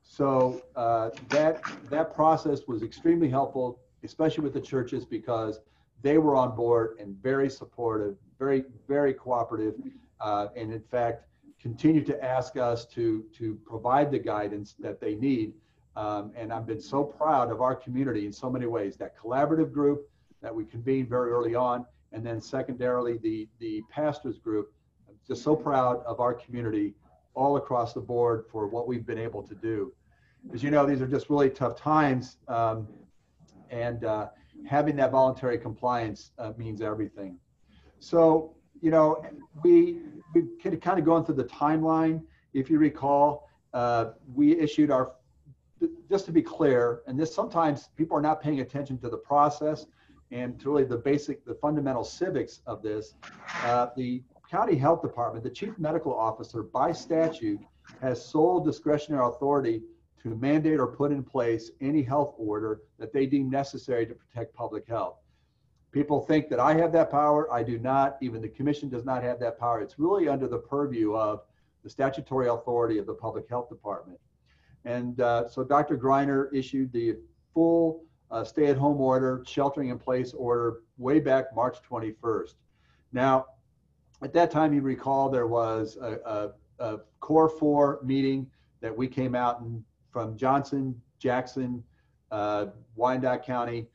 So that process was extremely helpful, especially with the churches, because they were on board and very supportive, very cooperative, and in fact continue to ask us to provide the guidance that they need. And I've been so proud of our community in so many ways. That collaborative group that we convened very early on, and then secondarily the pastors group. I'm just so proud of our community all across the board for what we've been able to do. As you know, these are just really tough times, and having that voluntary compliance means everything. So, you know, we kind of going through the timeline. If you recall, we issued our, just to be clear, and this sometimes people are not paying attention to the process and to really the fundamental civics of this. The county health department, the chief medical officer by statute has sole discretionary authority to mandate or put in place any health order that they deem necessary to protect public health. People think that I have that power. I do not. Even the commission does not have that power. It's really under the purview of the statutory authority of the public health department. And so Dr. Greiner issued the full stay-at-home order, sheltering in place order way back March 21st. Now, at that time, you recall there was a Core 4 meeting that we came out and from Johnson, Jackson, Wyandotte County,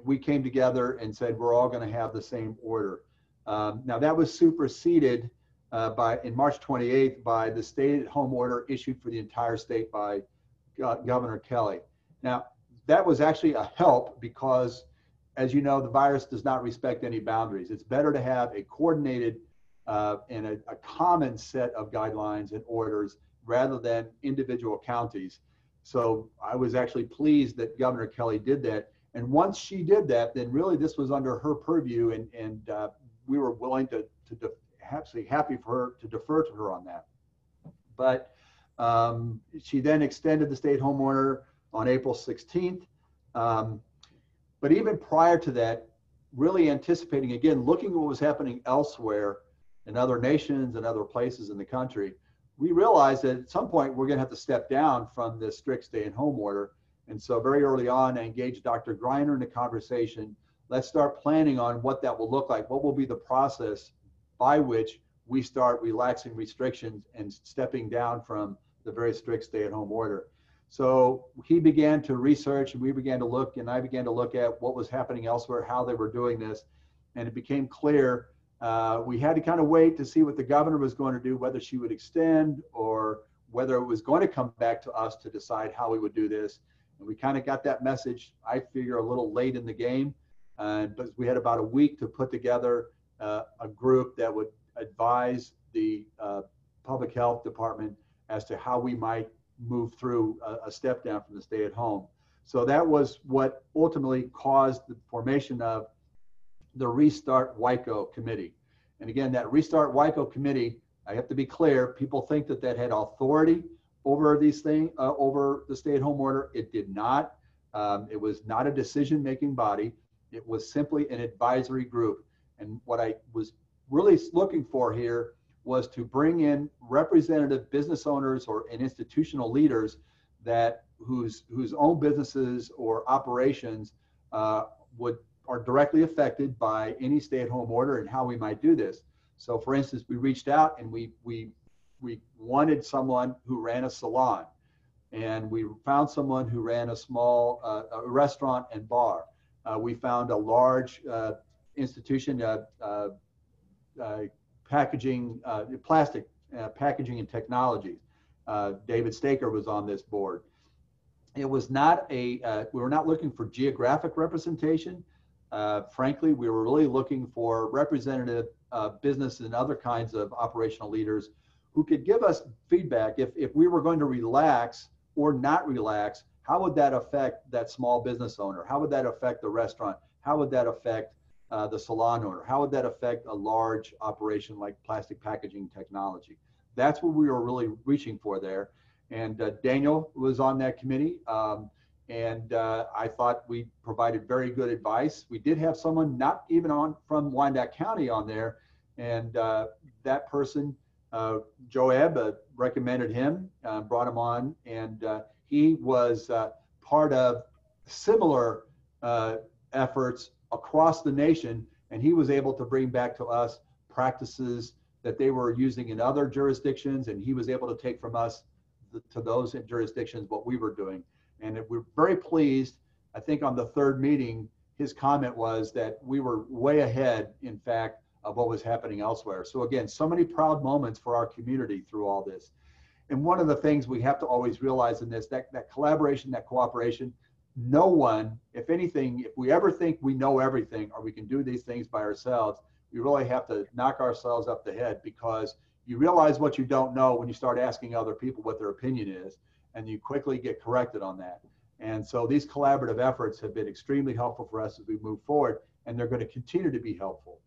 we came together and said we're all going to have the same order. Now that was superseded in March 28th by the stay-at-home order issued for the entire state by Governor Kelly. Now that was actually a help because, as you know, the virus does not respect any boundaries. It's better to have a coordinated and a common set of guidelines and orders rather than individual counties. So I was actually pleased that Governor Kelly did that. And once she did that, then really this was under her purview, and we were willing to actually happy for her to defer to her on that. But she then extended the stay-at-home order on April 16th. But even prior to that, really anticipating, again, looking at what was happening elsewhere in other nations and other places in the country, we realized that at some point we're going to have to step down from this strict stay-at-home order. And so very early on, I engaged Dr. Greiner in a conversation. Let's start planning on what that will look like. What will be the process by which we start relaxing restrictions and stepping down from the very strict stay-at-home order? So he began to research, and we began to look, and I began to look at what was happening elsewhere, how they were doing this. And it became clear we had to kind of wait to see what the governor was going to do, whether she would extend or whether it was going to come back to us to decide how we would do this. And we kind of got that message, I figure, a little late in the game. But we had about a week to put together a group that would advise the public health department as to how we might move through a step down from the stay-at-home. So that was what ultimately caused the formation of the Restart WICO committee. And again, that Restart WICO committee, I have to be clear, people think that that had authority over these things, over the stay-at-home order. It did not. It was not a decision-making body. It was simply an advisory group. And what I was really looking for here was to bring in representative business owners and institutional leaders that whose own businesses or operations are directly affected by any stay-at-home order and how we might do this. So for instance, we reached out and we wanted someone who ran a salon, and we found someone who ran a small restaurant and bar. We found a large institution, packaging, plastic packaging and technologies. David Staker was on this board. It was not we were not looking for geographic representation. Frankly, we were really looking for representative business and other kinds of operational leaders who could give us feedback if we were going to relax or not relax. How would that affect that small business owner? How would that affect the restaurant? How would that affect the salon owner? How would that affect a large operation like plastic packaging technology? That's what we were really reaching for there. And Daniel was on that committee. And I thought we provided very good advice. We did have someone not even from Wyandotte County on there. And that person Joab recommended him, brought him on, and he was part of similar efforts across the nation, and he was able to bring back to us practices that they were using in other jurisdictions, and he was able to take from us to those jurisdictions what we were doing. And we're very pleased. I think on the third meeting, his comment was that we were way ahead, in fact, of what was happening elsewhere. So again, so many proud moments for our community through all this. And one of the things we have to always realize in this, that collaboration, that cooperation, no one, if anything, if we ever think we know everything or we can do these things by ourselves, we really have to knock ourselves up the head, because you realize what you don't know when you start asking other people what their opinion is, and you quickly get corrected on that. And so these collaborative efforts have been extremely helpful for us as we move forward, and they're going to continue to be helpful.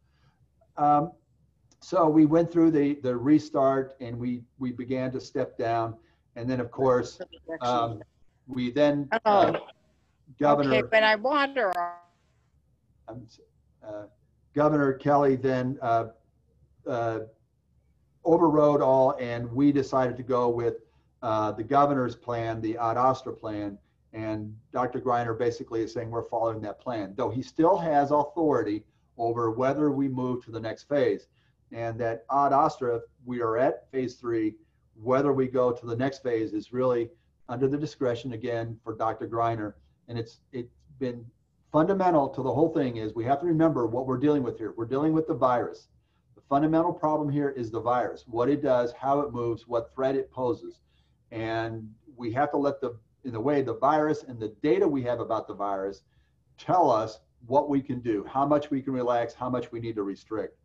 So we went through the restart, and we began to step down. And then, of course, we then, Governor, okay, when I water, Governor Kelly then overrode all, and we decided to go with the governor's plan, the Ad Astra plan. And Dr. Greiner basically is saying we're following that plan, though he still has authority over whether we move to the next phase. And that Ad Astra, we are at phase 3. Whether we go to the next phase is really under the discretion, again, for Dr. Greiner. And it's been fundamental to the whole thing is we have to remember what we're dealing with here. We're dealing with the virus. The fundamental problem here is the virus, what it does, how it moves, what threat it poses. And we have to let in a way, the virus and the data we have about the virus tell us what we can do, how much we can relax, how much we need to restrict.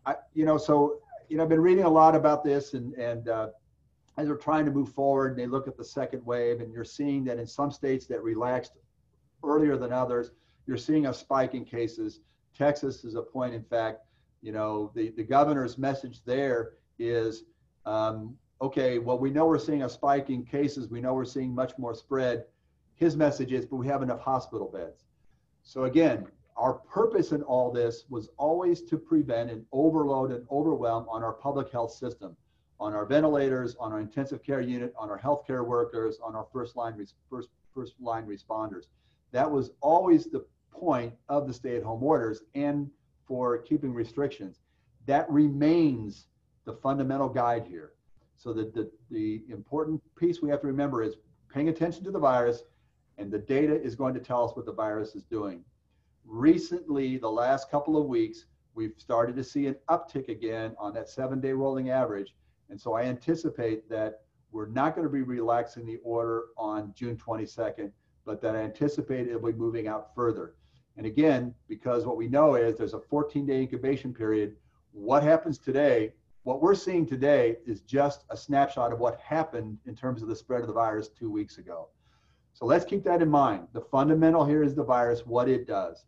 I've been reading a lot about this, and as they're trying to move forward, and they look at the second wave, and you're seeing that in some states that relaxed earlier than others, you're seeing a spike in cases. Texas is a point, in fact, the governor's message there is, okay, well, we know we're seeing a spike in cases. We know we're seeing much more spread. His message is, but we have enough hospital beds. So again, our purpose in all this was always to prevent an overload and overwhelm on our public health system, on our ventilators, on our intensive care unit, on our healthcare workers, on our first line responders. That was always the point of the stay-at-home orders and for keeping restrictions. That remains the fundamental guide here. So that the important piece we have to remember is paying attention to the virus, and the data is going to tell us what the virus is doing. Recently, the last couple of weeks, we've started to see an uptick again on that 7-day rolling average. And so I anticipate that we're not going to be relaxing the order on June 22nd, but that I anticipate it'll be moving out further. And again, because what we know is there's a 14-day incubation period. What happens today, what we're seeing today is just a snapshot of what happened in terms of the spread of the virus 2 weeks ago. So let's keep that in mind. The fundamental here is the virus, what it does.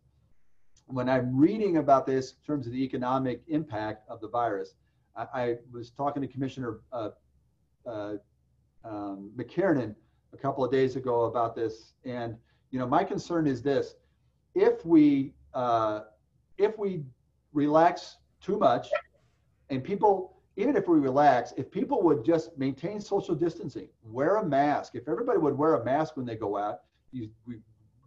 When I'm reading about this in terms of the economic impact of the virus, I was talking to Commissioner McKiernan a couple of days ago about this. And, my concern is this: if we relax too much, and people, even if we relax, if people would just maintain social distancing, wear a mask, if everybody would wear a mask when they go out, we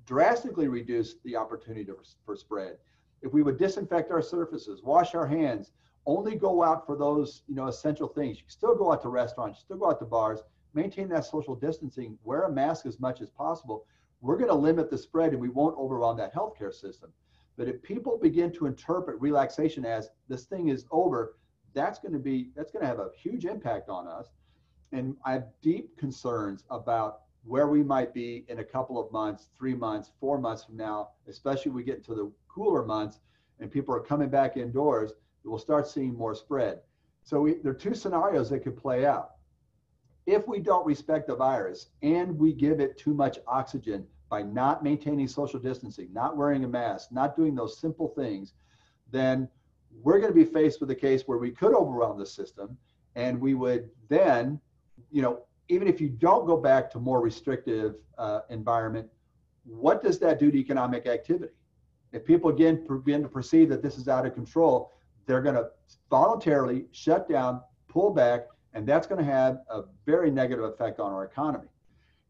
drastically reduce the opportunity for spread. If we would disinfect our surfaces, wash our hands, only go out for those essential things. You can still go out to restaurants, you still go out to bars, maintain that social distancing, wear a mask as much as possible. We're going to limit the spread, and we won't overwhelm that healthcare system. But if people begin to interpret relaxation as this thing is over, that's going to have a huge impact on us. And I have deep concerns about where we might be in a couple of months, 3 months, 4 months from now, especially when we get into the cooler months and people are coming back indoors, we'll start seeing more spread. So there are two scenarios that could play out. If we don't respect the virus and we give it too much oxygen by not maintaining social distancing, not wearing a mask, not doing those simple things, then we're going to be faced with a case where we could overwhelm the system, and we would then, even if you don't go back to more restrictive environment, what does that do to economic activity? If people again begin to perceive that this is out of control, they're going to voluntarily shut down pull back, and that's going to have a very negative effect on our economy.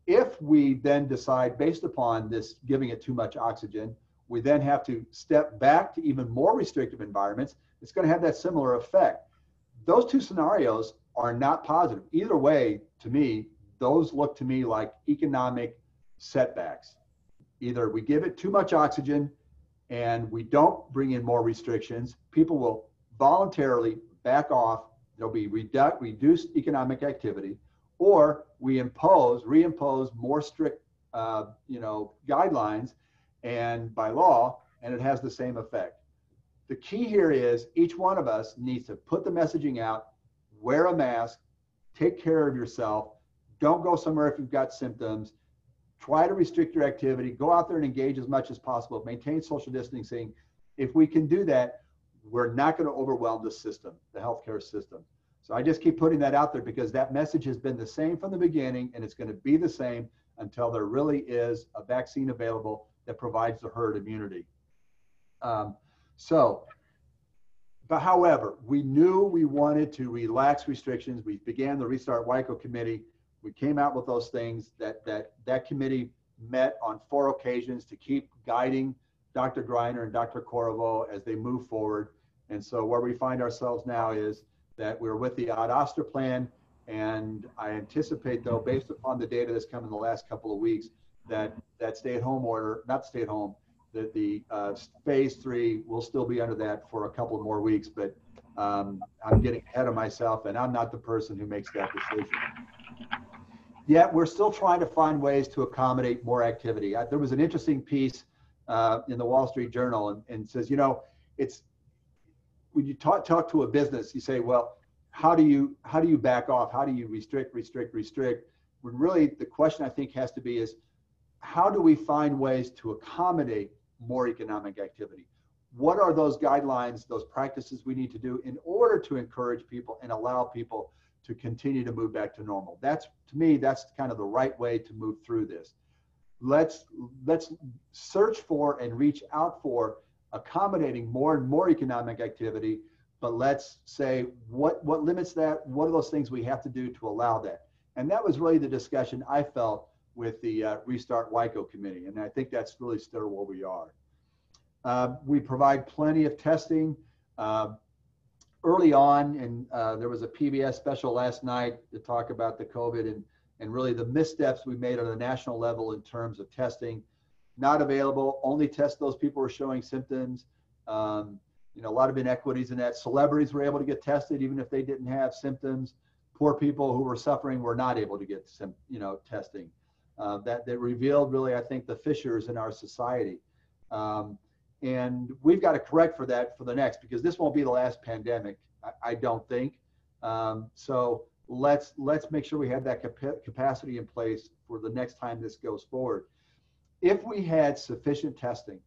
If we then decide, based upon this giving it too much oxygen, we then have to step back to even more restrictive environments, it's going to have that similar effect. Those two scenarios are not positive. Either way, to me, those look to me like economic setbacks. Either we give it too much oxygen and we don't bring in more restrictions, people will voluntarily back off, there'll be reduced economic activity, or we reimpose more strict guidelines and by law, and it has the same effect. The key here is each one of us needs to put the messaging out, wear a mask, take care of yourself, don't go somewhere if you've got symptoms, try to restrict your activity, go out there and engage as much as possible, maintain social distancing. If we can do that, we're not going to overwhelm the system, the healthcare system. So I just keep putting that out there because that message has been the same from the beginning, and it's going to be the same until there really is a vaccine available that provides the herd immunity. But however, we knew we wanted to relax restrictions. We began the Restart WICO committee. We came out with those things. That committee met on 4 occasions to keep guiding Dr. Greiner and Dr. Corvo as they move forward. And so where we find ourselves now is that we're with the Ad Astra plan. And I anticipate, though, based upon the data that's come in the last couple of weeks, that stay-at-home order, not stay-at-home, that the phase 3 will still be under that for a couple more weeks. But I'm getting ahead of myself, and I'm not the person who makes that decision. Yet we're still trying to find ways to accommodate more activity. There was an interesting piece in the Wall Street Journal, and says, it's when you talk to a business, you say, well, how do you back off? How do you restrict? When really the question I think has to be is, how do we find ways to accommodate more economic activity? What are those guidelines, those practices we need to do in order to encourage people and allow people to continue to move back to normal? That's, to me, that's kind of the right way to move through this. Let's search for and reach out for accommodating more and more economic activity, but let's say what limits that? What are those things we have to do to allow that? And that was really the discussion I felt with the Restart WICO committee, and I think that's really still where we are. We provide plenty of testing. Early on, and there was a PBS special last night to talk about the COVID and really the missteps we made on the national level in terms of testing. Not available, only test those people who are showing symptoms. A lot of inequities in that. Celebrities were able to get tested even if they didn't have symptoms. Poor people who were suffering were not able to get testing. That revealed really, I think, the fissures in our society. And we've got to correct for that for the next, because this won't be the last pandemic, I don't think. So let's make sure we have that capacity in place for the next time this goes forward. If we had sufficient testing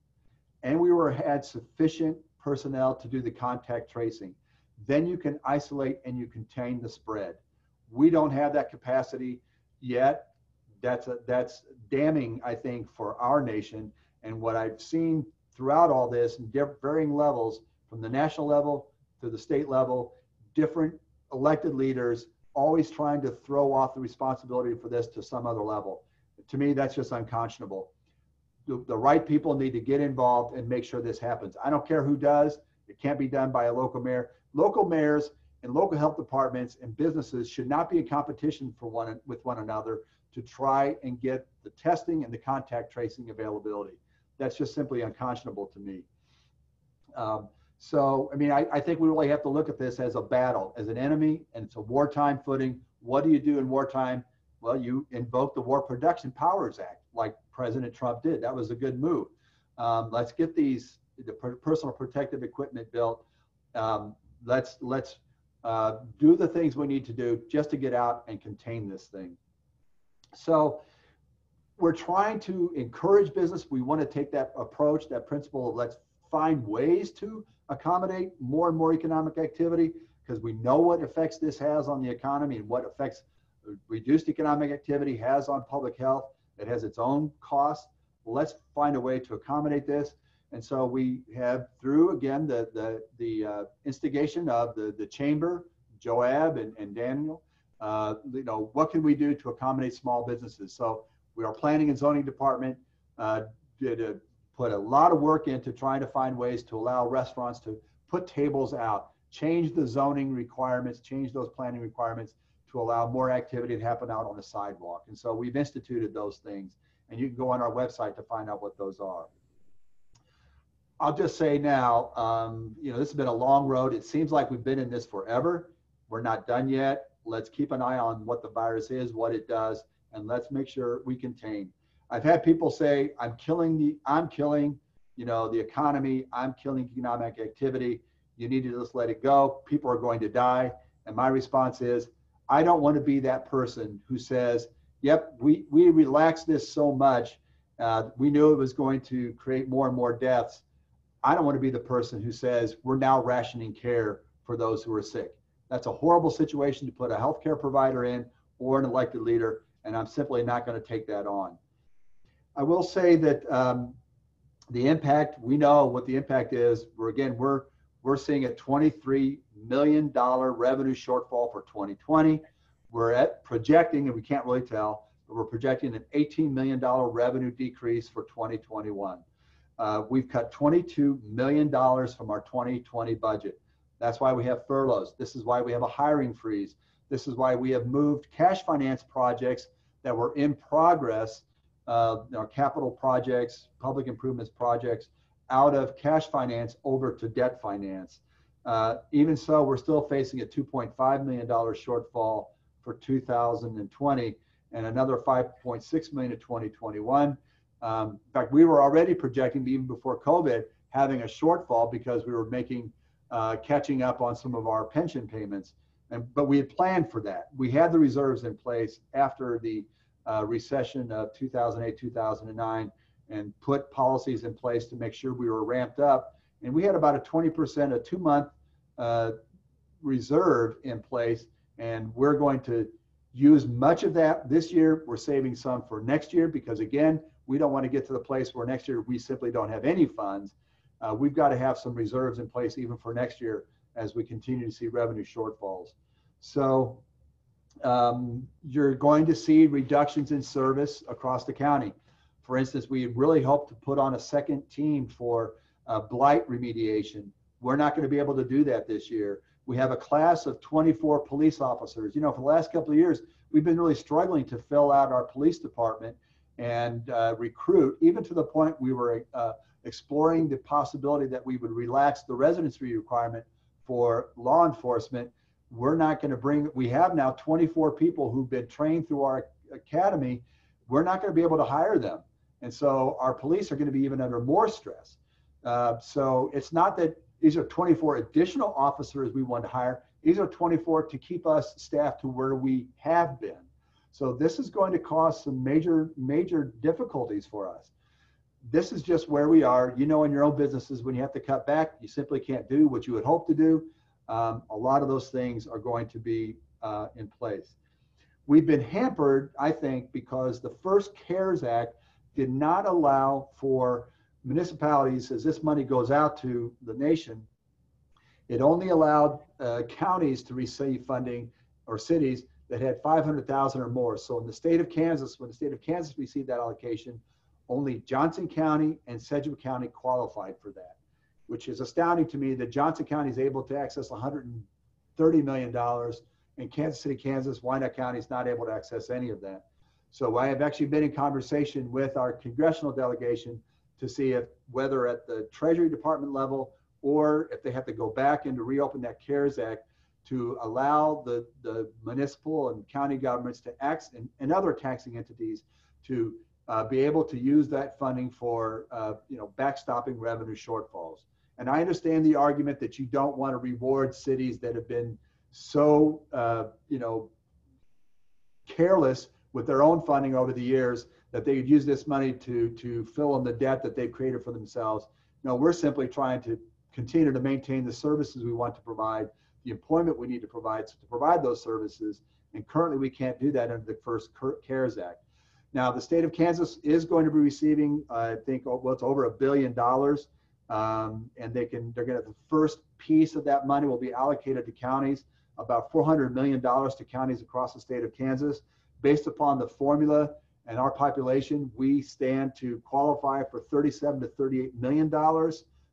and we had sufficient personnel to do the contact tracing, then you can isolate and you contain the spread. We don't have that capacity yet. That's damning, I think, for our nation. And what I've seen throughout all this in varying levels, from the national level to the state level, different elected leaders always trying to throw off the responsibility for this to some other level. To me, that's just unconscionable. The right people need to get involved and make sure this happens. I don't care who does. It can't be done by a local mayor. Local mayors and local health departments and businesses should not be in competition with one another to try and get the testing and the contact tracing availability. That's just simply unconscionable to me. I think we really have to look at this as a battle, as an enemy, and it's a wartime footing. What do you do in wartime? Well, you invoke the War Production Powers Act, like President Trump did. That was a good move. Let's get the personal protective equipment built. Let's do the things we need to do just to get out and contain this thing. So we're trying to encourage business. We want to take that approach, that principle of let's find ways to accommodate more and more economic activity, because we know what effects this has on the economy and what effects reduced economic activity has on public health. It has its own costs. Let's find a way to accommodate this. And so we have, through, again, the instigation of the chamber, Joab and Daniel, what can we do to accommodate small businesses? So our planning and zoning department did put a lot of work into trying to find ways to allow restaurants to put tables out, change the zoning requirements, change those planning requirements to allow more activity to happen out on the sidewalk. And so we've instituted those things, and you can go on our website to find out what those are. I'll just say now, this has been a long road. It seems like we've been in this forever. We're not done yet. Let's keep an eye on what the virus is, what it does, and let's make sure we contain. I've had people say, I'm killing the economy. I'm killing economic activity. You need to just let it go. People are going to die. And my response is, I don't want to be that person who says, yep, we relaxed this so much. We knew it was going to create more and more deaths. I don't want to be the person who says, we're now rationing care for those who are sick. That's a horrible situation to put a healthcare provider in or an elected leader, and I'm simply not going to take that on. I will say that the impact, we know what the impact is. We're seeing a $23 million revenue shortfall for 2020. We're projecting, and we can't really tell, but we're projecting an $18 million revenue decrease for 2021. We've cut $22 million from our 2020 budget. That's why we have furloughs. This is why we have a hiring freeze. This is why we have moved cash finance projects that were in progress, our capital projects, public improvements projects, out of cash finance over to debt finance. Even so, we're still facing a $2.5 million shortfall for 2020 and another $5.6 million in 2021. In fact, we were already projecting, even before COVID, having a shortfall because we were catching up on some of our pension payments. But we had planned for that. We had the reserves in place after the recession of 2008, 2009, and put policies in place to make sure we were ramped up. And we had about a 20%, a 2-month reserve in place. And we're going to use much of that this year. We're saving some for next year because, again, we don't want to get to the place where next year we simply don't have any funds. We've got to have some reserves in place even for next year as we continue to see revenue shortfalls. So you're going to see reductions in service across the county. For instance, we really hope to put on a second team for blight remediation. We're not going to be able to do that this year. We have a class of 24 police officers. For the last couple of years, we've been really struggling to fill out our police department and recruit, even to the point we were exploring the possibility that we would relax the residency requirement for law enforcement. We're not going to we have now 24 people who've been trained through our academy. We're not going to be able to hire them. And so our police are going to be even under more stress. So it's not that these are 24 additional officers we want to hire. These are 24 to keep us staffed to where we have been. So this is going to cause some major difficulties for us. This is just where we are. In your own businesses, when you have to cut back, you simply can't do what you would hope to do. A lot of those things are going to be in place. We've been hampered, I think, because the first CARES Act did not allow for municipalities, as this money goes out to the nation, it only allowed counties to receive funding, or cities that had 500,000 or more. So in the state of Kansas, when the state of Kansas received that allocation, only Johnson County and Sedgwick County qualified for that, which is astounding to me that Johnson County is able to access $130 million, and Kansas City, Kansas, Wyandotte County is not able to access any of that. So I have actually been in conversation with our congressional delegation to see whether at the Treasury Department level or if they have to go back and to reopen that CARES Act to allow the municipal and county governments to and other taxing entities to be able to use that funding for backstopping revenue shortfalls. And I understand the argument that you don't want to reward cities that have been so careless with their own funding over the years that they would use this money to fill in the debt that they've created for themselves. No, we're simply trying to continue to maintain the services we want to provide, the employment we need to provide those services. And currently we can't do that under the first CARES Act. Now, the state of Kansas is going to be receiving, I think, it's over $1 billion. And they're going to, the first piece of that money will be allocated to counties. about $400 million to counties across the state of Kansas. Based upon the formula and our population, we stand to qualify for $37 to $38 million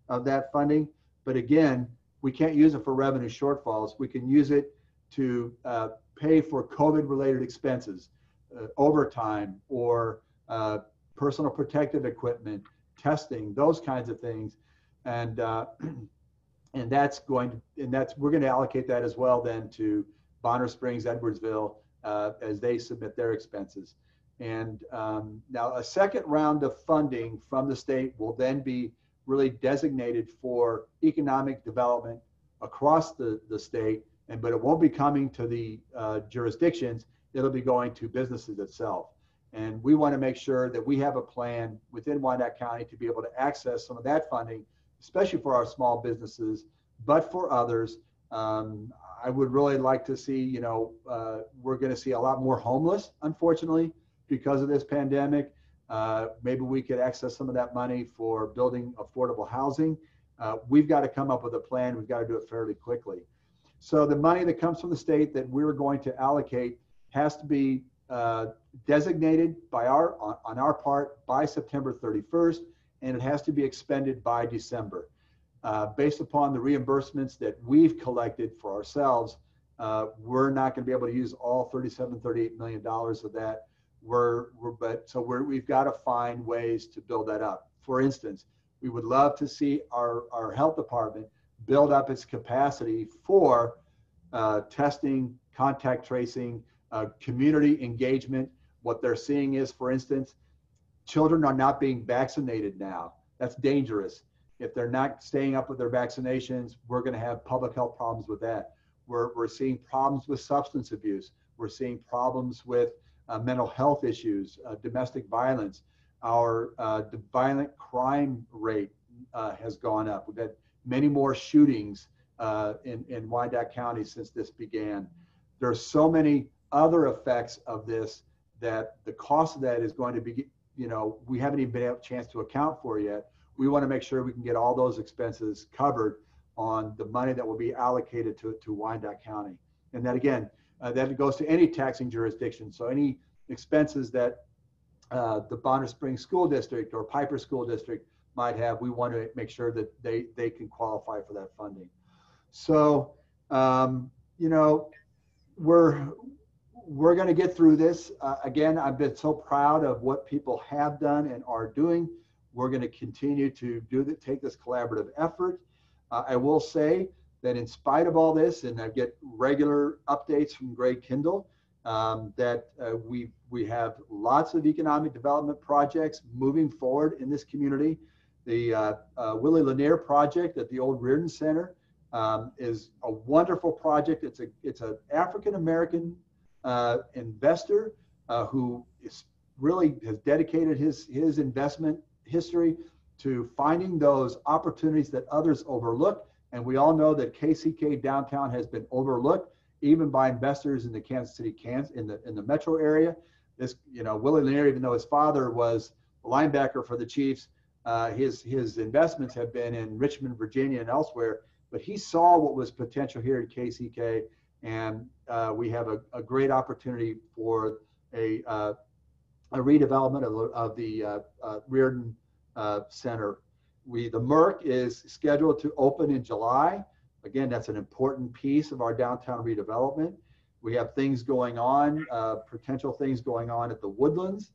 of that funding. But again, we can't use it for revenue shortfalls. We can use it to pay for COVID-related expenses, overtime, or personal protective equipment, testing, those kinds of things, and we're going to allocate that as well then to Bonner Springs, Edwardsville, as they submit their expenses. And now a second round of funding from the state will then be really designated for economic development across the state, but it won't be coming to the jurisdictions. It'll be going to businesses itself. And we want to make sure that we have a plan within Wyandotte County to be able to access some of that funding, especially for our small businesses, but for others. I would really like to see, we're going to see a lot more homeless, unfortunately, because of this pandemic. Maybe we could access some of that money for building affordable housing. We've got to come up with a plan. We've got to do it fairly quickly. So the money that comes from the state that we're going to allocate has to be designated on our part by September 31st, and it has to be expended by December. Based upon the reimbursements that we've collected for ourselves, we're not going to be able to use all $38 million of that. We've got to find ways to build that up. For instance, we would love to see our health department build up its capacity for testing, contact tracing, community engagement. What they're seeing is, for instance, children are not being vaccinated now. That's dangerous. If they're not staying up with their vaccinations, we're going to have public health problems with that. We're seeing problems with substance abuse. We're seeing problems with mental health issues, domestic violence. Our violent crime rate has gone up. We've had many more shootings in Wyandotte County since this began. There's so many other effects of this that the cost of that is going to be, we haven't even been able a chance to account for yet. We want to make sure we can get all those expenses covered on the money that will be allocated to Wyandotte County. And that, again, that goes to any taxing jurisdiction. So any expenses that the Bonner Springs School District or Piper School District might have, we want to make sure that they can qualify for that funding. So, we're going to get through this. Again, I've been so proud of what people have done and are doing. We're going to continue to take this collaborative effort. I will say that in spite of all this, and I get regular updates from Greg Kindle, that we have lots of economic development projects moving forward in this community. The Willie Lanier project at the old Reardon Center is a wonderful project. It's an African-American investor who really has dedicated his investment history to finding those opportunities that others overlook. And we all know that KCK downtown has been overlooked even by investors in the Kansas City, in the metro area. This, Willie Lanier, even though his father was a linebacker for the Chiefs, his investments have been in Richmond, Virginia, and elsewhere. But he saw what was potential here at KCK, and we have a great opportunity for a redevelopment of the Reardon Center. The MERC is scheduled to open in July. Again, that's an important piece of our downtown redevelopment. We have things going on, potential things going on at the Woodlands.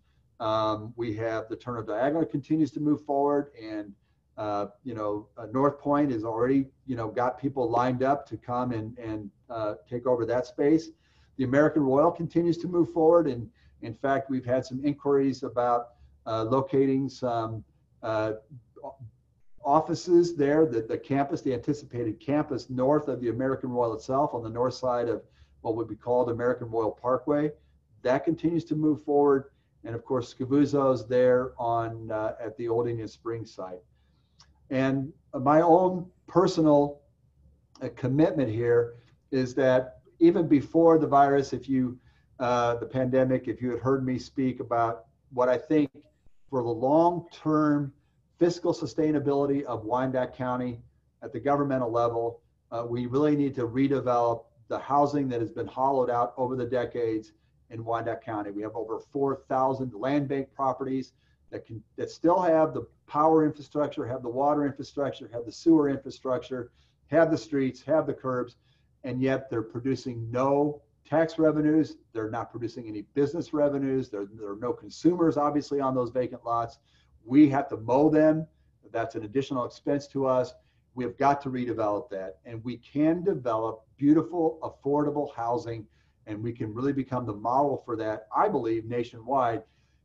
We have the Turn of Diagonal continues to move forward, and North Point is already, got people lined up to come and take over that space. The American Royal continues to move forward, and in fact, we've had some inquiries about locating some offices there, the campus, the anticipated campus north of the American Royal itself, on the north side of what would be called American Royal Parkway. That continues to move forward, and of course, Scavuzzo's there at the Old Indian Springs site. And my own personal commitment here is that even before the virus, the pandemic, if you had heard me speak about what I think for the long-term fiscal sustainability of Wyandotte County at the governmental level, we really need to redevelop the housing that has been hollowed out over the decades in Wyandotte County. We have over 4,000 land bank properties that still have the power infrastructure, have the water infrastructure, have the sewer infrastructure, have the streets, have the curbs, and yet they're producing no tax revenues. They're not producing any business revenues. There are no consumers, obviously, on those vacant lots. We have to mow them. That's an additional expense to us. We have got to redevelop that. And we can develop beautiful, affordable housing, and we can really become the model for that, I believe, nationwide.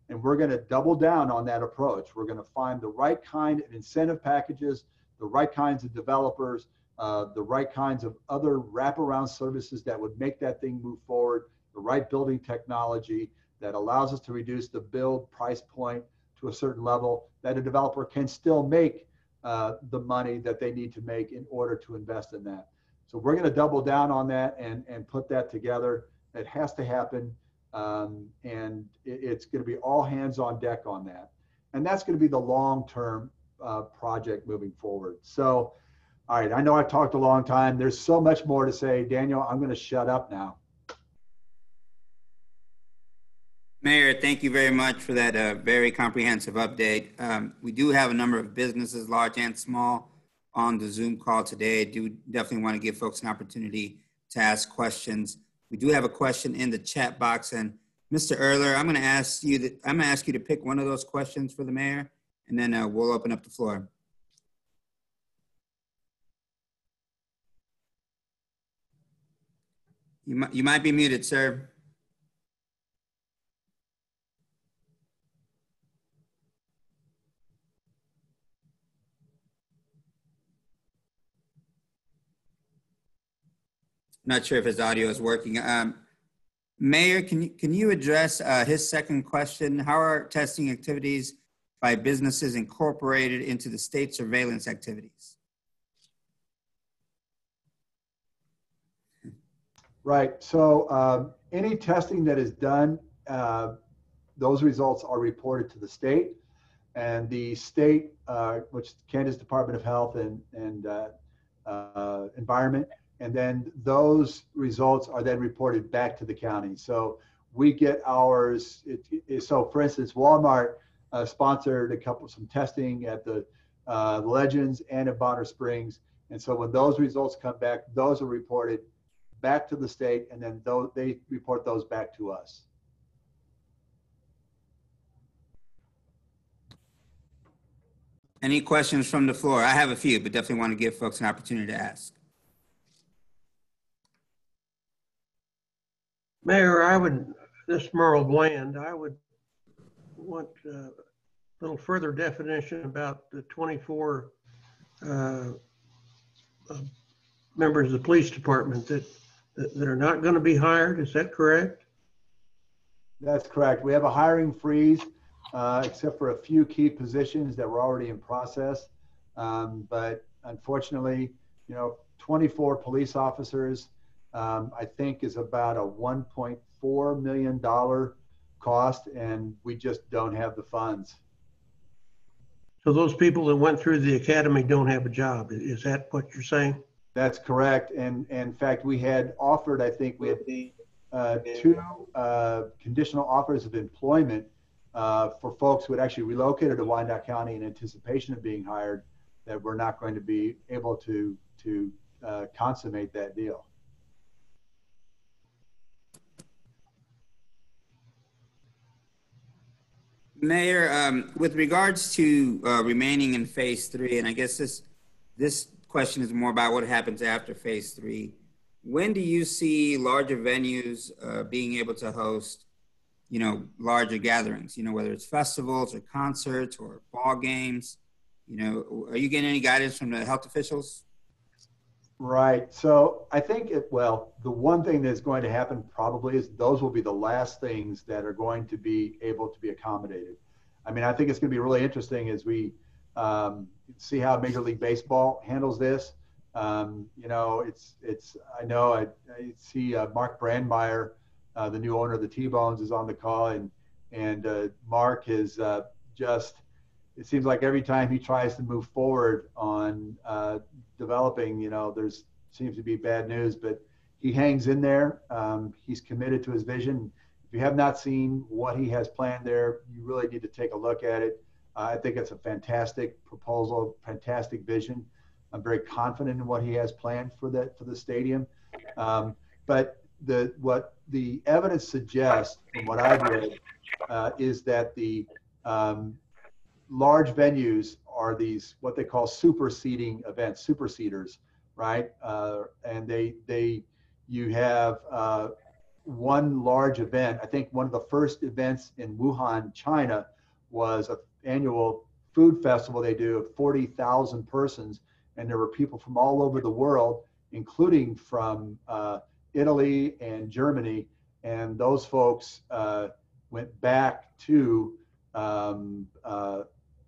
And we're going to double down on that approach. We're going to find the right kind of incentive packages, the right kinds of developers, the right kinds of other wraparound services that would make that thing move forward, the right building technology that allows us to reduce the build price point to a certain level that a developer can still make the money that they need to make in order to invest in that. So we're going to double down on that and put that together. It has to happen. And it's going to be all hands on deck on that. And that's going to be the long-term project moving forward. So, all right, I know I've talked a long time. There's so much more to say. Daniel, I'm going to shut up now. Mayor, thank you very much for that very comprehensive update. We do have a number of businesses, large and small, on the Zoom call today. I do definitely want to give folks an opportunity to ask questions. We do have a question in the chat box, and Mr. Erler, I'm going to ask you to pick one of those questions for the mayor, and then we'll open up the floor. You might be muted, sir. Not sure if his audio is working. Mayor, can you address his second question? How are testing activities by businesses incorporated into the state surveillance activities? Right. So any testing that is done, those results are reported to the state, and the state, which is Kansas Department of Health and Environment, and then those results are then reported back to the county. So we get ours. So for instance, Walmart sponsored some testing at the Legends and at Bonner Springs. And so when those results come back, those are reported back to the state, and then they report those back to us. Any questions from the floor? I have a few, but definitely want to give folks an opportunity to ask. Mayor, this is Merle Bland, I would want a little further definition about the 24 members of the police department that are not going to be hired. Is that correct? That's correct. We have a hiring freeze, except for a few key positions that were already in process. But unfortunately, 24 police officers, I think is about a $1.4 million cost, and we just don't have the funds. So those people that went through the academy don't have a job. Is that what you're saying? That's correct. And in fact, we had offered, I think we had two conditional offers of employment for folks who had actually relocated to Wyandotte County in anticipation of being hired, that we're not going to be able to consummate that deal. Mayor, with regards to remaining in phase 3, and I guess this question is more about what happens after phase 3. When do you see larger venues being able to host, larger gatherings? Whether it's festivals or concerts or ball games. Are you getting any guidance from the health officials? Right. So I think the one thing that's going to happen probably is those will be the last things that are going to be able to be accommodated. I mean, I think it's going to be really interesting as we see how Major League Baseball handles this. I see Mark Brandmeier, the new owner of the T-Bones, is on the call, and Mark is it seems like every time he tries to move forward on developing, there's seems to be bad news, but he hangs in there. He's committed to his vision. If you have not seen what he has planned there, you really need to take a look at it. I think it's a fantastic proposal, fantastic vision. I'm very confident in what he has planned for the stadium. But what the evidence suggests, from what I've read, is that the large venues are these what they call superseding events, superseders, right? And you have one large event. I think one of the first events in Wuhan, China, was an annual food festival they do of 40,000 persons, and there were people from all over the world, including from Italy and Germany, and those folks went back to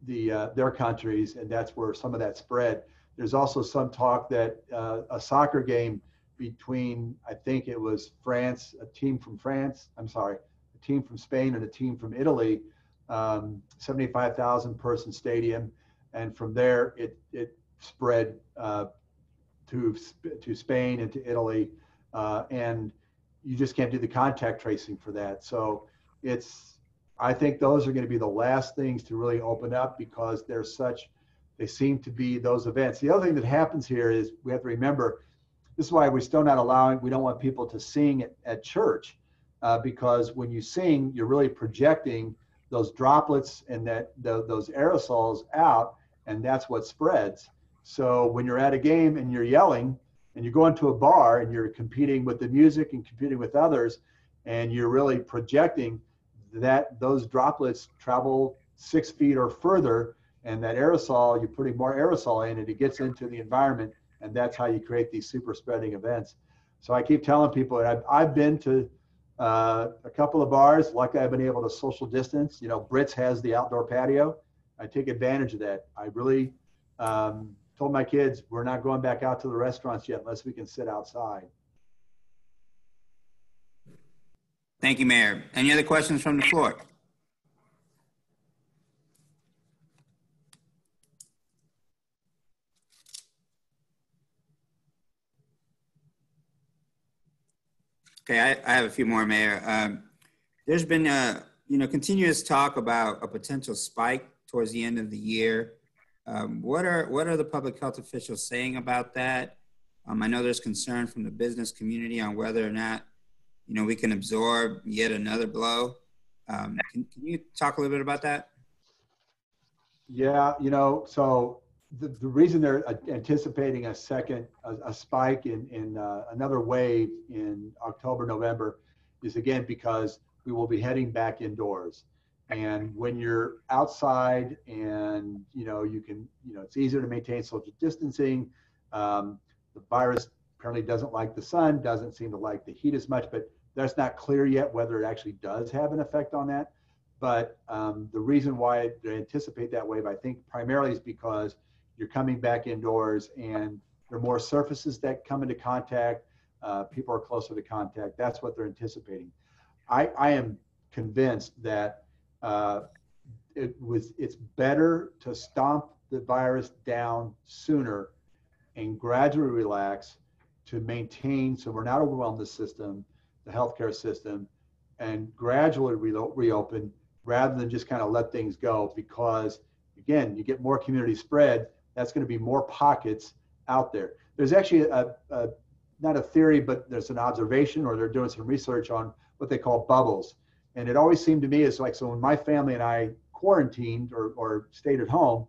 their countries, and that's where some of that spread. There's also some talk that a soccer game between, I think it was France, a team from Spain and a team from Italy, 75,000 person stadium, and from there it spread to Spain and to Italy, and you just can't do the contact tracing for that. So I think those are going to be the last things to really open up, because they seem to be those events. The other thing that happens here is we have to remember, this is why we don't want people to sing at church, because when you sing, you're really projecting those droplets and those aerosols out, and that's what spreads. So when you're at a game and you're yelling, and you go into a bar and you're competing with the music and competing with others, and you're really projecting that those droplets travel 6 feet or further, and that aerosol, you're putting more aerosol in, and it gets into the environment, and that's how you create these super spreading events. So I keep telling people, I've been to a couple of bars. Luckily, I've been able to social distance. Brits has the outdoor patio. I take advantage of that. I really told my kids, we're not going back out to the restaurants yet unless we can sit outside. Thank you, Mayor. Any other questions from the floor? Okay, I have a few more, Mayor. There's been continuous talk about a potential spike towards the end of the year. What are the public health officials saying about that? I know there's concern from the business community on whether or not we can absorb yet another blow. Can you talk a little bit about that? Yeah, so the reason they're anticipating a spike in another wave in October, November is, again, because we will be heading back indoors. And when you're outside and, it's easier to maintain social distancing. The virus apparently doesn't like the sun, doesn't seem to like the heat as much, but that's not clear yet whether it actually does have an effect on that. But the reason why they anticipate that wave, I think, primarily is because you're coming back indoors and there are more surfaces that come into contact. People are closer to contact. That's what they're anticipating. I am convinced that it's better to stomp the virus down sooner and gradually relax to maintain, so we're not overwhelming the system, the healthcare system, and gradually reopen rather than just kind of let things go. Because again, you get more community spread, that's going to be more pockets out there. There's actually not a theory, but there's an observation, or they're doing some research on what they call bubbles. And it always seemed to me as like, so when my family and I quarantined or stayed at home,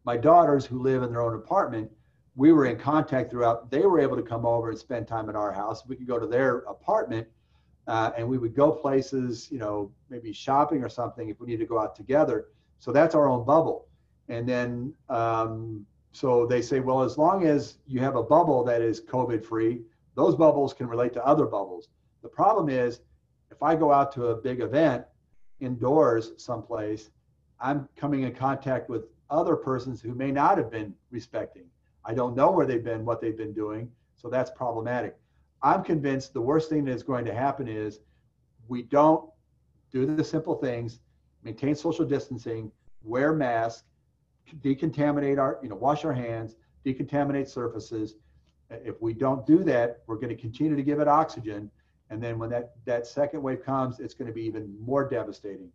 my daughters who live in their own apartment, we were in contact throughout. They were able to come over and spend time at our house. We could go to their apartment and we would go places, maybe shopping or something if we need to go out together. So that's our own bubble. And then, so they say, well, as long as you have a bubble that is COVID free, those bubbles can relate to other bubbles. The problem is, if I go out to a big event indoors someplace, I'm coming in contact with other persons who may not have been respecting. I don't know where they've been, what they've been doing, so that's problematic. I'm convinced the worst thing that's going to happen is we don't do the simple things, maintain social distancing, wear masks, decontaminate wash our hands, decontaminate surfaces, If we don't do that, we're going to continue to give it oxygen. And then when that second wave comes, it's going to be even more devastating.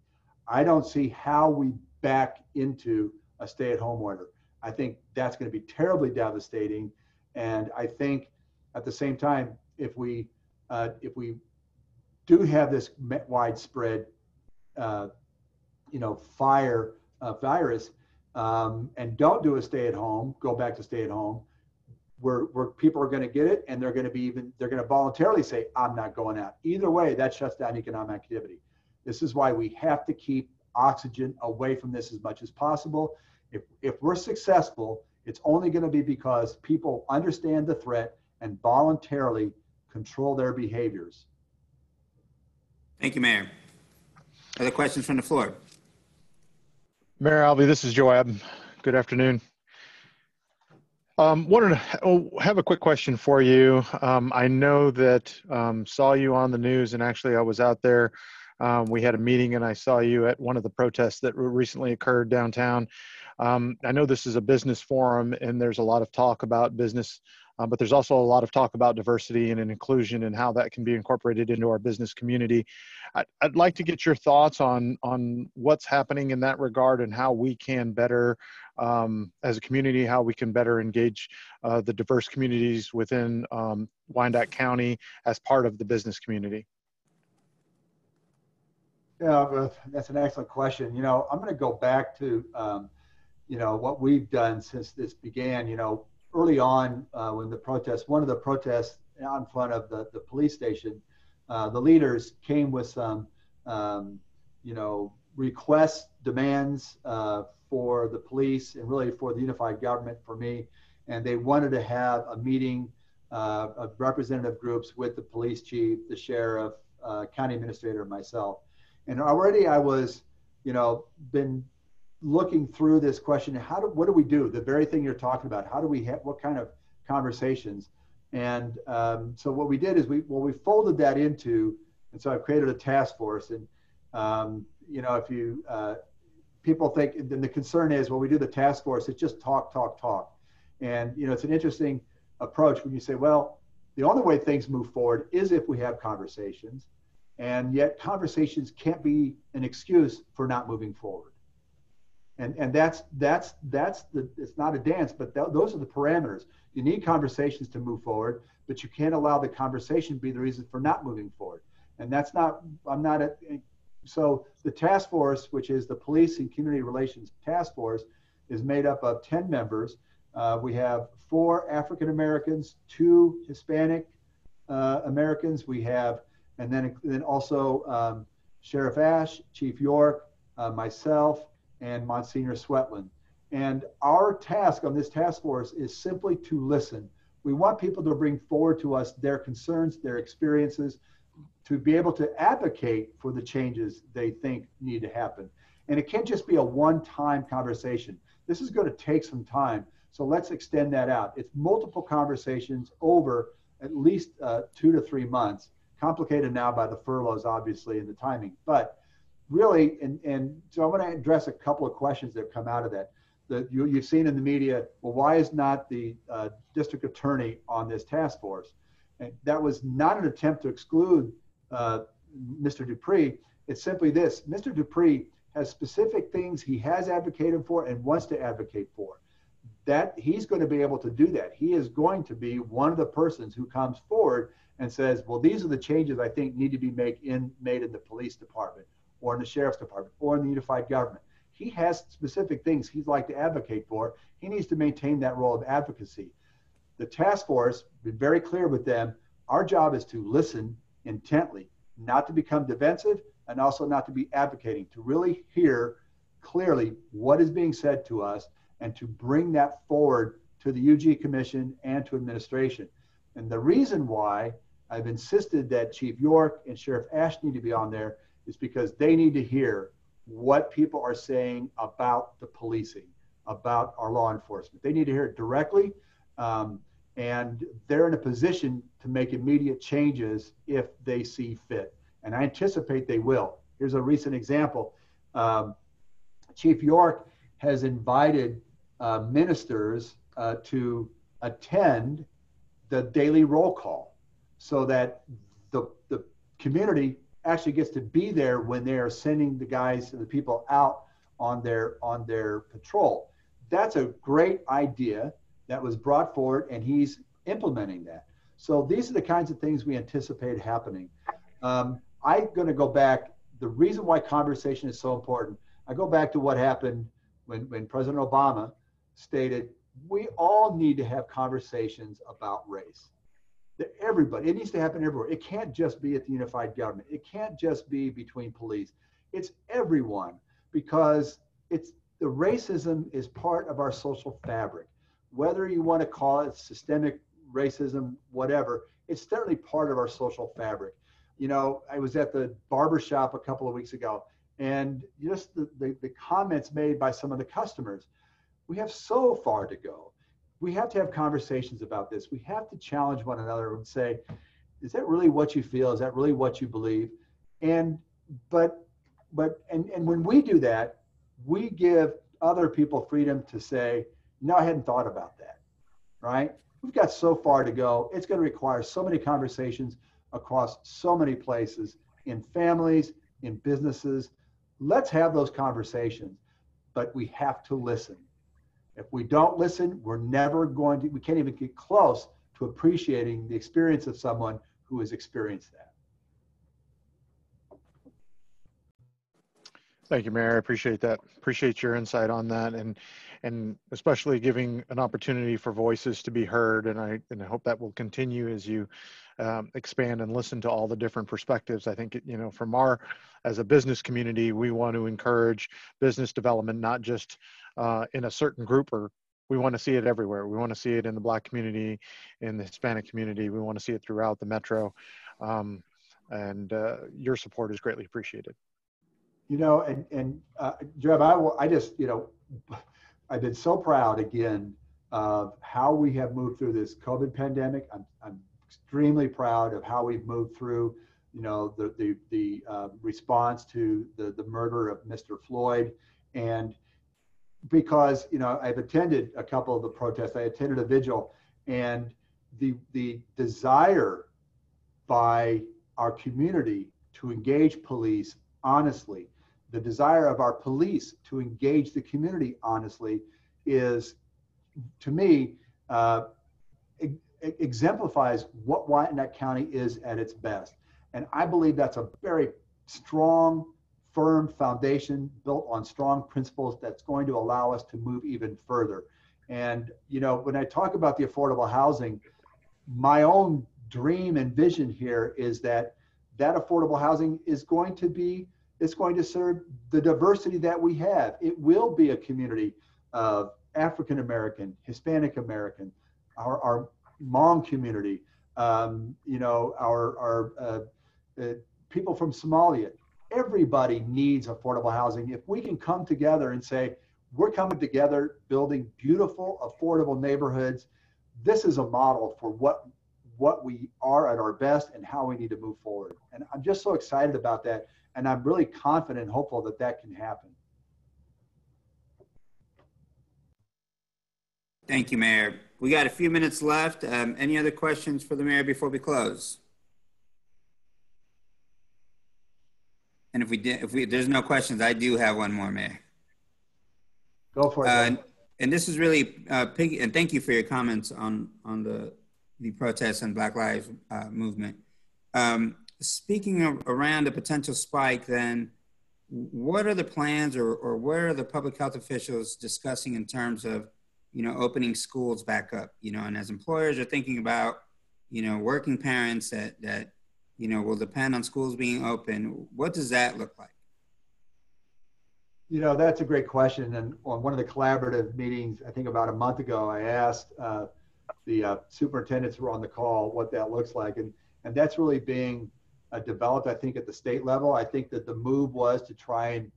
I don't see how we back into a stay-at-home order. I think that's going to be terribly devastating. And I think at the same time, if we do have this widespread, virus, and don't do a stay-at-home, go back to stay-at-home, where people are going to get it, and they're going to voluntarily say, I'm not going out. Either way, that shuts down economic activity. This is why we have to keep oxygen away from this as much as possible. If we're successful, it's only going to be because people understand the threat and voluntarily control their behaviors. Thank you, Mayor. Other questions from the floor? Mayor Alvey, this is Joab. Good afternoon. Wanted to have a quick question for you. I know that saw you on the news, and actually I was out there. We had a meeting, and I saw you at one of the protests that recently occurred downtown. I know this is a business forum, and there's a lot of talk about business, but there's also a lot of talk about diversity and inclusion and how that can be incorporated into our business community. I'd like to get your thoughts on what's happening in that regard and how we can better, as a community, how we can better engage the diverse communities within Wyandotte County as part of the business community. Yeah, that's an excellent question. I'm going to go back to, what we've done since this began. Early on, when one of the protests out in front of the police station, the leaders came with some, requests, demands for the police and really for the unified government, for me. And they wanted to have a meeting of representative groups with the police chief, the sheriff, county administrator, and myself. And already I was, been looking through this question. What do we do? The very thing you're talking about. How do we have, what kind of conversations? And so what we did is we folded that into, and so I've created a task force. And, if you, people think, then the concern is, when we do the task force, it's just talk. And, it's an interesting approach when you say, well, the only way things move forward is if we have conversations. And yet conversations can't be an excuse for not moving forward. And that's it's not a dance, but those are the parameters. You need conversations to move forward, but you can't allow the conversation to be the reason for not moving forward. And so the task force, which is the Police and Community Relations Task Force, is made up of 10 members. We have 4 African Americans, 2 Hispanic Americans. We have, and then also Sheriff Ash, Chief York, myself, and Monsignor Swetland. And our task on this task force is simply to listen. We want people to bring forward to us their concerns, their experiences, to be able to advocate for the changes they think need to happen. And it can't just be a one-time conversation. This is going to take some time. So let's extend that out. It's multiple conversations over at least 2 to 3 months, complicated now by the furloughs, obviously, and the timing. But really, and so I want to address a couple of questions that have come out of that. You've seen in the media, well, why is not the district attorney on this task force? And that was not an attempt to exclude Mr. Dupree. It's simply this: Mr. Dupree has specific things he has advocated for and wants to advocate for. That he's going to be able to do that. He is going to be one of the persons who comes forward and says, well, these are the changes I think need to be made in the police department, or in the sheriff's department, or in the unified government. He has specific things he'd like to advocate for. He needs to maintain that role of advocacy. The task force, be very clear with them, our job is to listen intently, not to become defensive, and also not to be advocating, to really hear clearly what is being said to us and to bring that forward to the UG Commission and to administration. And the reason why I've insisted that Chief York and Sheriff Ash need to be on there is because they need to hear what people are saying about the policing, about our law enforcement. They need to hear it directly, and they're in a position to make immediate changes if they see fit. And I anticipate they will. Here's a recent example. Chief York has invited ministers to attend the daily roll call so that the community actually gets to be there when they are sending the guys and the people out on their patrol. That's a great idea that was brought forward, and he's implementing that. So these are the kinds of things we anticipate happening. I'm going to go back. The reason why conversation is so important, I go back to what happened when President Obama stated, we all need to have conversations about race. Everybody, it needs to happen everywhere. It can't just be at the unified government. It can't just be between police. It's everyone, because it's the racism is part of our social fabric. Whether you want to call it systemic racism, whatever, it's certainly part of our social fabric. You know, I was at the barber shop a couple of weeks ago, and just the comments made by some of the customers, we have so far to go. We have to have conversations about this. We have to challenge one another and say, is that really what you feel? Is that really what you believe? And when we do that, we give other people freedom to say, no, I hadn't thought about that, right? We've got so far to go. It's going to require so many conversations across so many places, in families, in businesses. Let's have those conversations, but we have to listen. If we don't listen, we're never going to, we can't even get close to appreciating the experience of someone who has experienced that. Thank you, Mayor. I appreciate that. Appreciate your insight on that, and especially giving an opportunity for voices to be heard. And I hope that will continue as you expand and listen to all the different perspectives. I think, you know, from as a business community, we want to encourage business development, not just in a certain group, or we want to see it everywhere. We want to see it in the Black community, in the Hispanic community. We want to see it throughout the metro. And your support is greatly appreciated. You know, and Jeb, I just, you know, I've been so proud again of how we have moved through this COVID pandemic. I'm extremely proud of how we've moved through, you know, the response to the murder of Mr. Floyd. And because, you know, I've attended a couple of the protests, I attended a vigil, and the desire by our community to engage police honestly, the desire of our police to engage the community honestly is, to me, exemplifies what Wyandotte County is at its best. And I believe that's a very strong, firm foundation built on strong principles that's going to allow us to move even further. And, you know, when I talk about the affordable housing, my own dream and vision here is that affordable housing is going to serve the diversity that we have. It will be a community of African American, Hispanic American, our Hmong community, you know, our people from Somalia. Everybody needs affordable housing. If we can come together and say, we're coming together building beautiful, affordable neighborhoods, this is a model for what we are at our best and how we need to move forward. And I'm just so excited about that. And I'm really confident and hopeful that that can happen. Thank you, Mayor. We got a few minutes left. Any other questions for the mayor before we close? And if there's no questions, I do have one more, Mayor. Go for it. And this is really and thank you for your comments on the protests and Black Lives movement. Speaking around a potential spike, then, what are the plans, or where are the public health officials discussing in terms of, you know, opening schools back up? You know, and as employers are thinking about, you know, working parents that you know will depend on schools being open, what does that look like? You know, that's a great question. And on one of the collaborative meetings, I think about a month ago, I asked the superintendents who were on the call what that looks like, and that's really being developed, I think, at the state level. I think that the move was to try and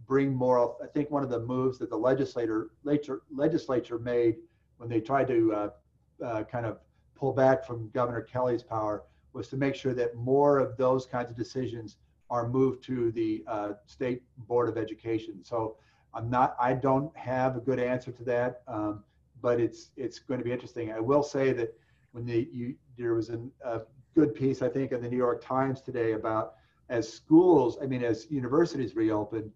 bring more. I think one of the moves that the legislature made when they tried to kind of pull back from Governor Kelly's power was to make sure that more of those kinds of decisions are moved to the State Board of Education. So I don't have a good answer to that, but it's going to be interesting. I will say that when there was a good piece, I think, in the New York Times today about as universities reopen,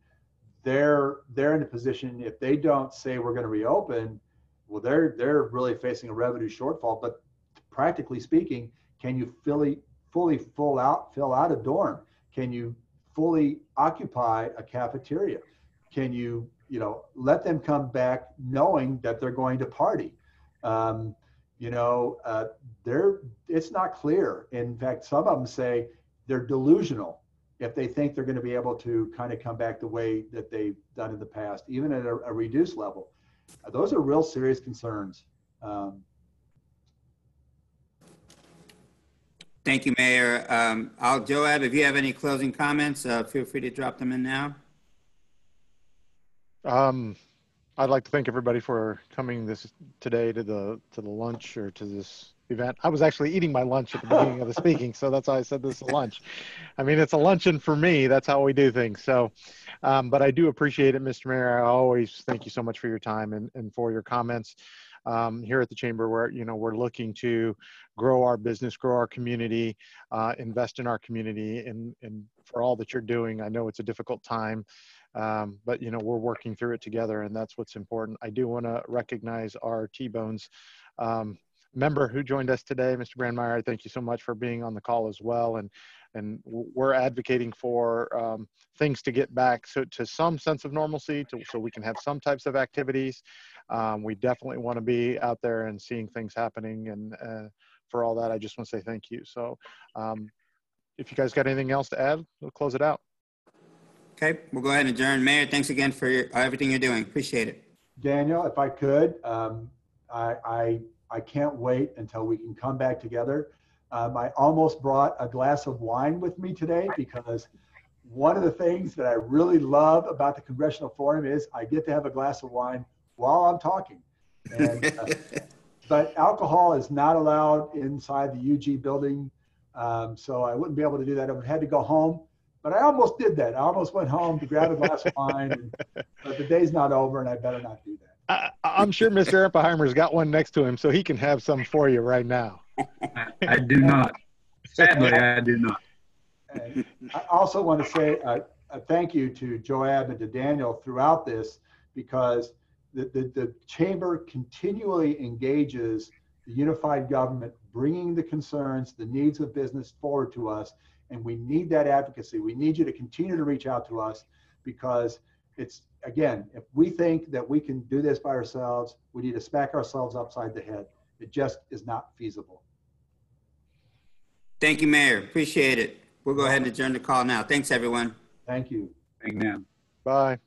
they're in a position, if they don't say we're going to reopen, well, they're really facing a revenue shortfall. But practically speaking, can you fully fill out a dorm? Can you fully occupy a cafeteria? Can you let them come back knowing that they're going to party? It's not clear. In fact, some of them say they're delusional if they think they're going to be able to kind of come back the way that they've done in the past, even at a reduced level. Those are real serious concerns. Thank you, Mayor. Joab, if you have any closing comments, feel free to drop them in now. I'd like to thank everybody for coming today to the lunch or to this event. I was actually eating my lunch at the beginning of the speaking, so that's why I said this is a lunch. I mean, it's a luncheon for me. That's how we do things. So, but I do appreciate it, Mr. Mayor. I always thank you so much for your time and for your comments. Here at the Chamber, we're looking to grow our business, grow our community, invest in our community, and for all that you're doing. I know it's a difficult time, but we're working through it together, and that's what's important. I do want to recognize our T-Bones member who joined us today, Mr. Brandmeier. Thank you so much for being on the call as well, and we're advocating for things to get back to some sense of normalcy, so we can have some types of activities. We definitely want to be out there and seeing things happening, and for all that, I just want to say thank you. So if you guys got anything else to add, we'll close it out. Okay, we'll go ahead and adjourn. Mayor, thanks again for everything you're doing. Appreciate it. Daniel, if I could, I can't wait until we can come back together. I almost brought a glass of wine with me today, because one of the things that I really love about the Congressional Forum is I get to have a glass of wine while I'm talking. And, but alcohol is not allowed inside the UG building, so I wouldn't be able to do that. I would have had to go home, but I almost did that. I almost went home to grab a glass of wine, but the day's not over, and I better not do that. I'm sure Mr. Eppenheimer's got one next to him, so he can have some for you right now. I do not. Sadly, I do not. And I also want to say a thank you to Joab and to Daniel throughout this, because the Chamber continually engages the unified government, bringing the concerns, the needs of business forward to us. And we need that advocacy. We need you to continue to reach out to us, because it's, again, if we think that we can do this by ourselves, we need to smack ourselves upside the head. It just is not feasible. Thank you, Mayor. Appreciate it. We'll go ahead and adjourn the call now. Thanks, everyone. Thank you. Amen. Bye.